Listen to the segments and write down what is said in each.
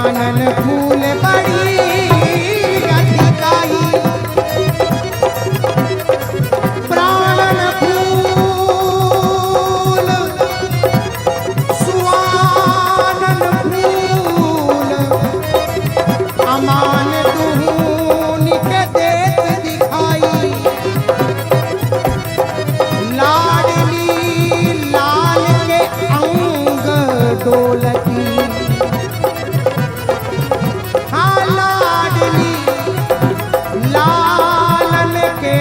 कानन फूल बड़ी अधिकाई, प्राणन फूल सुआनन फूल अमान दूनी के देत दिखाई। लाडली लाल के अंग डोलती, हाँ लाडली लालन के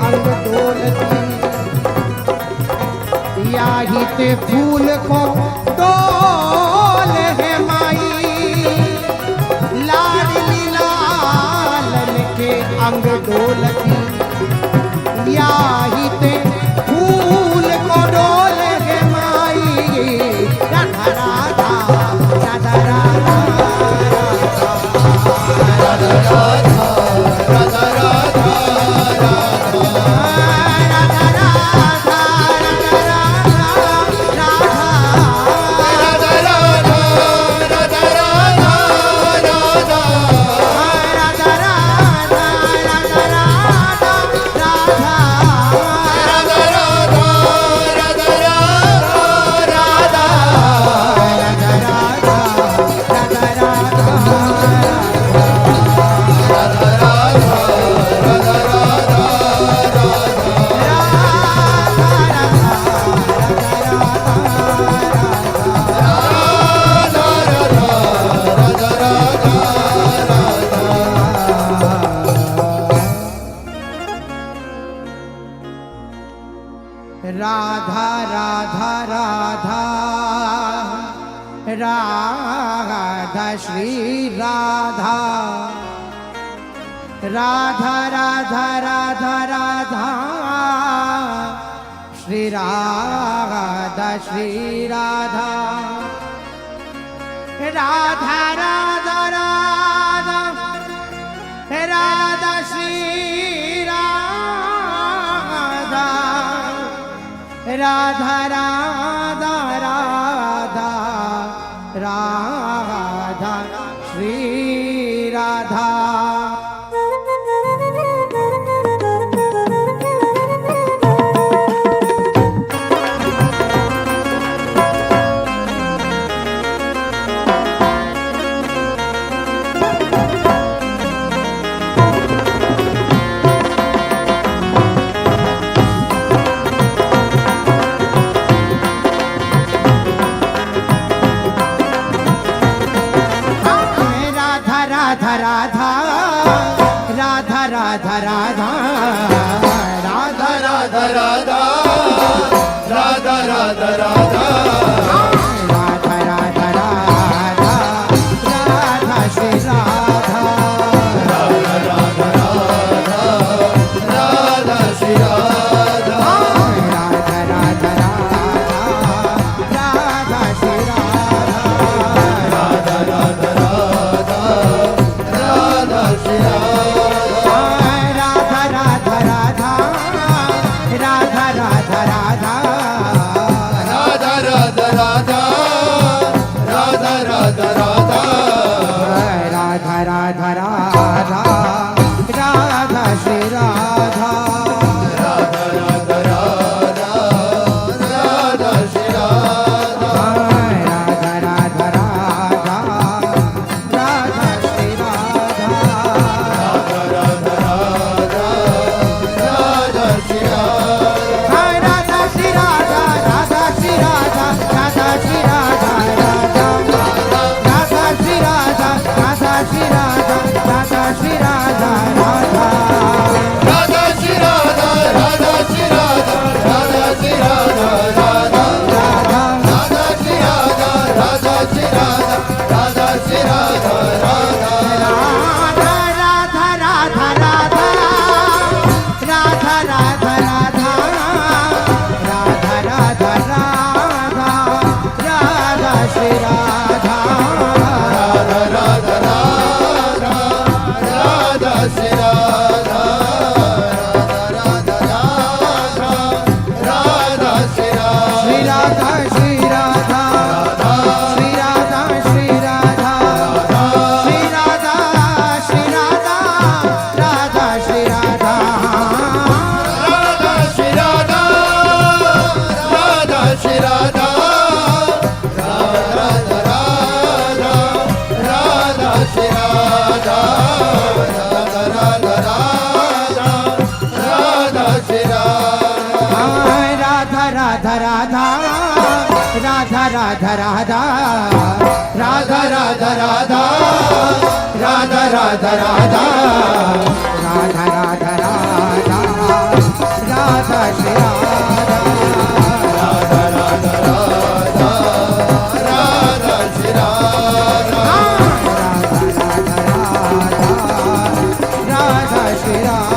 अंग डोलती। याही ते फूल को डोल है माई, लाडली लालन के अंग डोलती। याही ते फूल को डोल है माई, राधा राधा राधा राधा राधा राधा राधा राधा राधा राधा राधा श्री राधा, राधा राधा राधा राधा श्री राधा श्री राधा, राधा राधा राधा राधा श्री राधा, राधा राधा राधा राधा श्री राधा। राधा राधा राधा राधा राधा राधा राधा राधा राधा राधा राधा राधा राधा राधा राधा श्री राधा, राधा राधा राधा राधा श्री राधा, राधा राधा राधा राधा श्री राधा, राधा राधा राधा राधा श्री राधा, राधा राधा राधा राधा राधा राधा राधा राधा राधा राधा राधा राधा श्री राधा राधा राधा राधा राधा श्री राधा राधा राधा राधा राधा राधा राधा राधा राधा राधा राधा राधा राधा राधा राधा राधा राधा श्री राधा राधा राधा राधा राधा श्री राधा राधा राधा राधा श्री राधा राधा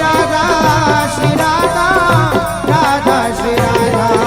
राधा राधा राधा श्री राधा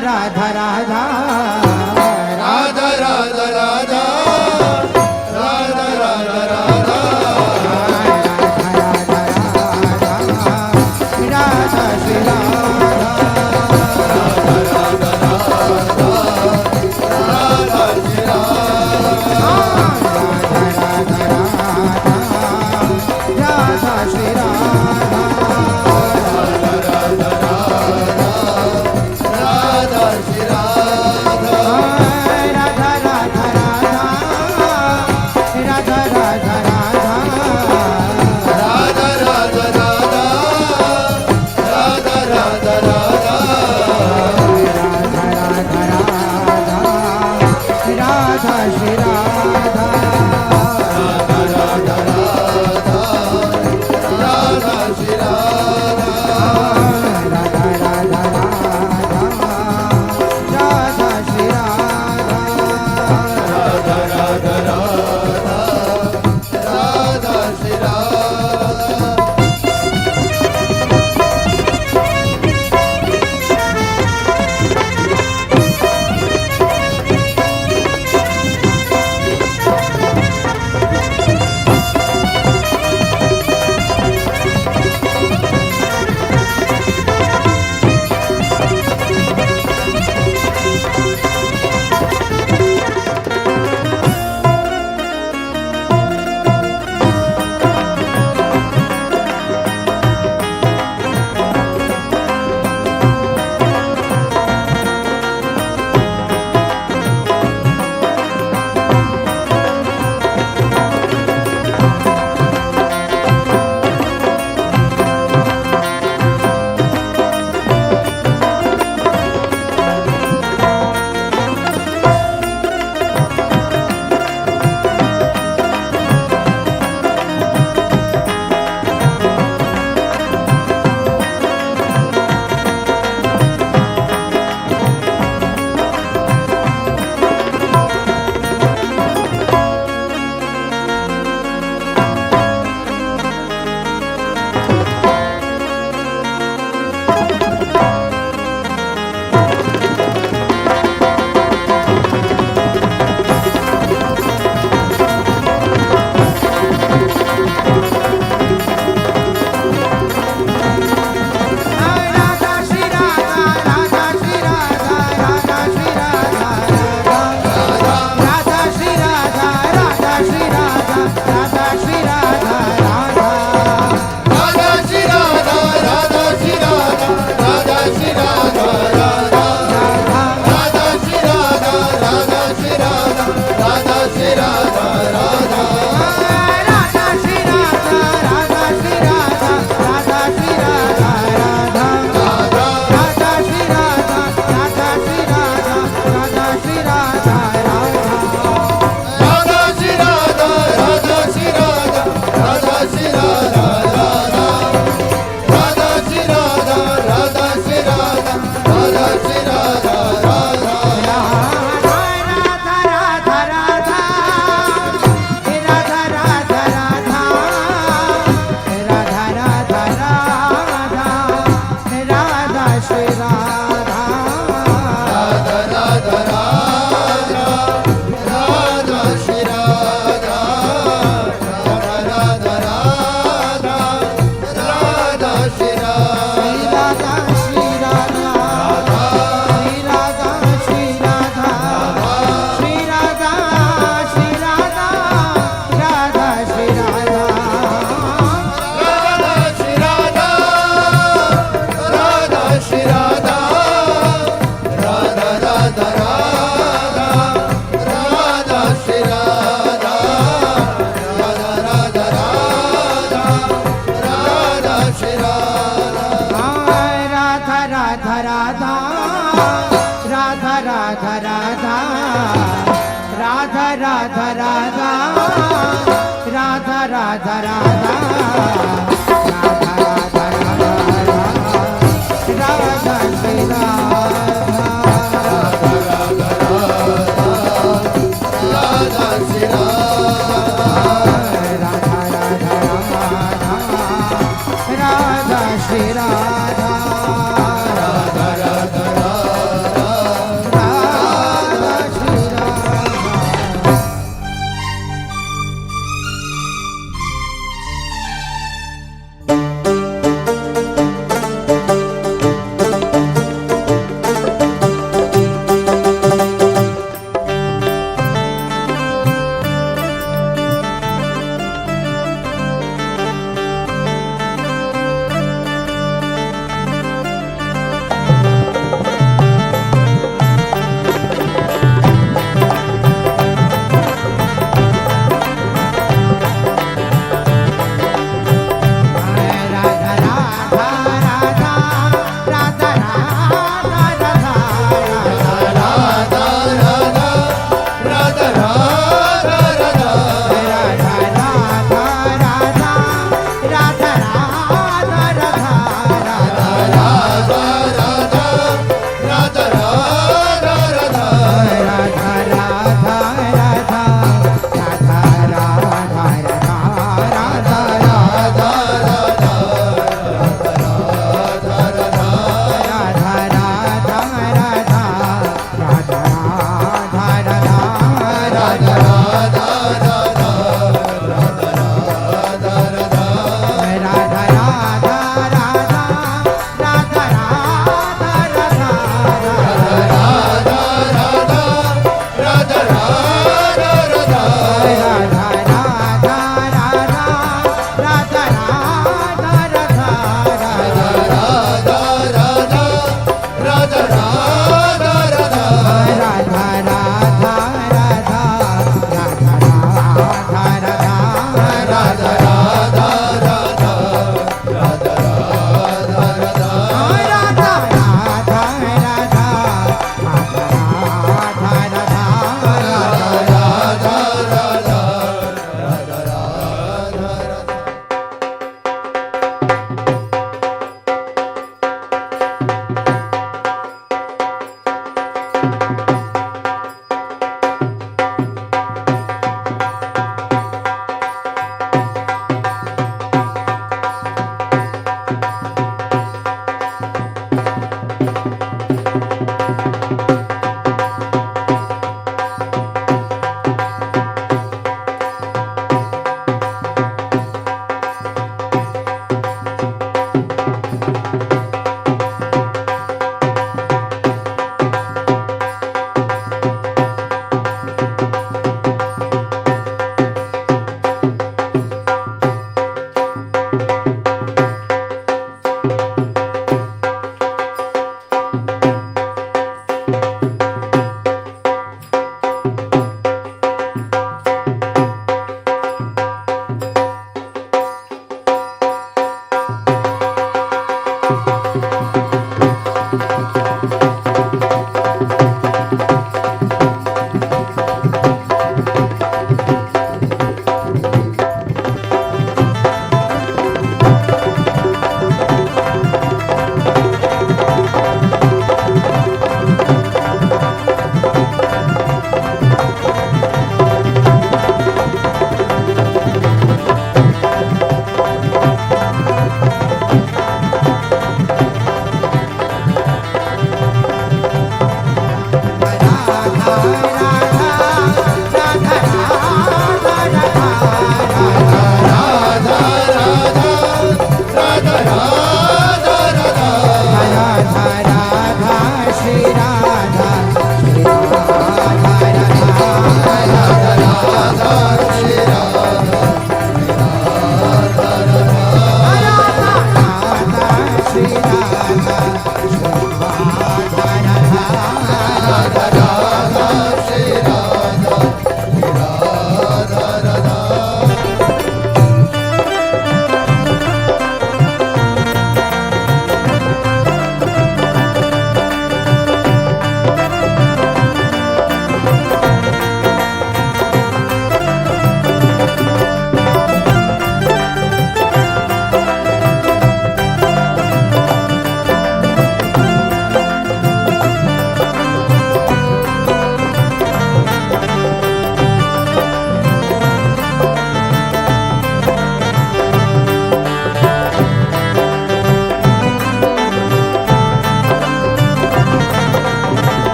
राधा राधा राधा राधा राधा राधा राधा राधा राधा श्री राधा राधा श्री राधा श्री राधा राधा श्री राधा राधा राधा राधा राधा राधा राधा राधा राधा राधा राधा राधा राधा राधा श्री राधा राधा श्री राधा राधा राधा राधा श्री राधा राधा राधा राधा श्री राधा राधा श्री राधा राधा श्री राधा राधा श्री राधा राधा श्री राधा राधा श्री राधा राधा श्री राधा राधा राधा श्री राधा राधा श्री राधा राधा श्री राधा राधा राधा श्री राधा राधा श्री राधा राधा श्री राधा राधा राधा श्री राधा राधा श्री राधा राधा श्री राधा राधा राधा श्री राधा राधा श्री राधा राधा श्री राधा राधा राधा श्री राधा राधा श्री राधा राधा श्री राधा राधा राधा श्री राधा राधा श्री राधा राधा श्री राधा राधा राधा राधा राधा राधा राधा राधा राधा राधा राधा राधा श्री राधा राधा राधा राधा राधा श्री राधा राधा राधा राधा राधा श्री राधा श्री राधा श्री राधा श्री राधा श्री राधा श्री राधा राधा श्री राधा राधा श्री राधा राधा श्री राधा राधा राधा राधा राधा श्री राधा राधा राधा राधा राधा श्री राधा राधा राधा राधा राधा राधा राधा राधा राधा राधा राधा राधा राधा राधा राधा श्री राधा राधा श्री राधा राधा श्री राधा राधा राधा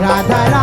राधा राधा